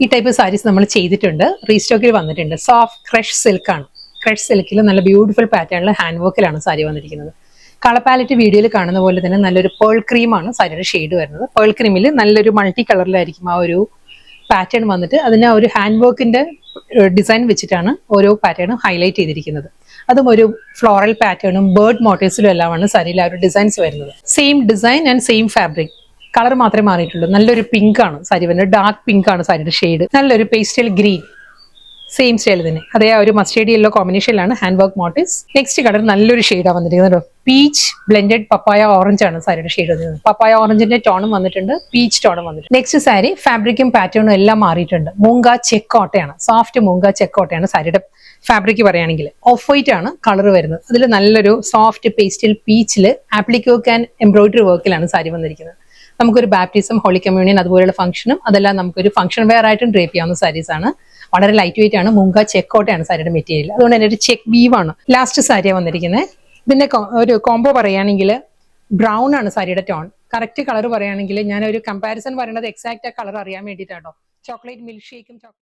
ഈ ടൈപ്പ് സാരീസ് നമ്മൾ ചെയ്തിട്ടുണ്ട്, റീസ്റ്റോക്കിൽ വന്നിട്ടുണ്ട്. സോഫ്റ്റ് ക്രഷ് സിൽക്ക് ആണ്. ക്രഷ് സിൽക്കിൽ നല്ല ബ്യൂട്ടിഫുൾ പാറ്റേണിൽ ഹാൻഡ് വർക്കിലാണ് സാരി വന്നിരിക്കുന്നത്. കളർ പാലറ്റ് വീഡിയോയിൽ കാണുന്ന പോലെ തന്നെ നല്ലൊരു പേൾ ക്രീമാണ് സാരിയുടെ ഷെയ്ഡ് വരുന്നത്. പേൾ ക്രീമിൽ നല്ലൊരു മൾട്ടി കളറിലായിരിക്കും ആ ഒരു പാറ്റേൺ വന്നിട്ട് അതിന് ഒരു ഹാൻഡ് വർക്കിന്റെ ഡിസൈൻ വെച്ചിട്ടാണ് ഓരോ പാറ്റേണും ഹൈലൈറ്റ് ചെയ്തിരിക്കുന്നത്. അതും ഒരു ഫ്ലോറൽ പാറ്റേണും ബേർഡ് മോട്ടീവ്സിലും എല്ലാമാണ് സാരിയിൽ ആ ഒരു ഡിസൈൻസ് വരുന്നത്. Same design and same fabric, colour മാത്രമേ മാറിയിട്ടുള്ളൂ. നല്ലൊരു പിങ്ക് ആണ് സാരി വരുന്നത്, ഡാർക്ക് പിങ്ക് ആണ് സാരിയുടെ ഷെയ്ഡ്. നല്ലൊരു പേസ്റ്റൽ ഗ്രീൻ, സെയിം സ്റ്റൈൽ തന്നെ, അതേ ആ ഒരു മസ്റ്റേർഡ് യെല്ലോ കോമ്പിനേഷനിലാണ് hand work motives. Next colour നല്ലൊരു ഷെയ്ഡാണ് വന്നിരിക്കുന്നത്. പീച്ച് ബ്ലെൻഡഡ് പപ്പായ ഓറഞ്ച് ആണ് സാരിയുടെ ഷെയ്ഡ് വന്നിരിക്കുന്നത്. പപ്പായ ഓറഞ്ചിന്റെ ടോണും വന്നിട്ടുണ്ട്, പീച്ച് ടോണും വന്നിട്ടുണ്ട്. നെക്സ്റ്റ് സാരി ഫാബ്രിക്കും പാറ്റേണും എല്ലാം മാറിയിട്ടുണ്ട്. മൂങ്ക ചെക്കോട്ടയാണ്, സോഫ്റ്റ് മൂങ്ക ചെക്കോട്ടയാണ് സാരിയുടെ ഫാബ്രിക് പറയുകയാണെങ്കിൽ. ഓഫ് വൈറ്റ് ആണ് കളർ വരുന്നത്. അതിൽ നല്ലൊരു സോഫ്റ്റ് പേസ്റ്റൽ പീച്ചിൽ ആപ്ലിക് വർക്ക് ആൻഡ് എംബ്രോയിഡറി വർക്കിലാണ് സാരി വന്നിരിക്കുന്നത്. നമുക്കൊരു ബാപ്റ്റിസം, ഹോളി കമ്മ്യൂണിയൻ അതുപോലെയുള്ള ഫംഗ്ഷനും അതെല്ലാം നമുക്കൊരു ഫംഗ്ഷൻ വെയർ ആയിട്ടും ഡ്രേപ്പ് ചെയ്യാവുന്ന സാരീസ് ആണ്. വളരെ ലൈറ്റ് വെയിറ്റ് ആണ്. മൂങ്ക ചെക്കോട്ടയാണ് സാരിയുടെ മെറ്റീരിയൽ. അതുകൊണ്ട് തന്നെ ഒരു ചെക്ക് വീവ് ആണ്. ലാസ്റ്റ് സാരിയാണ് വന്നിരിക്കുന്നത്. ഇതിന്റെ ഒരു കോംബോ പറയുകയാണെങ്കിൽ ബ്രൗൺ ആണ് സാരിയുടെ ടോൺ. കറക്റ്റ് കളർ പറയുകയാണെങ്കിൽ ഞാൻ ഒരു കമ്പാരിസൺ പറയുന്നത് എക്സാക്ട് ആ കളർ അറിയാൻ വേണ്ടിയിട്ടാട്ടോ. Chocolate milk ഷേക്കും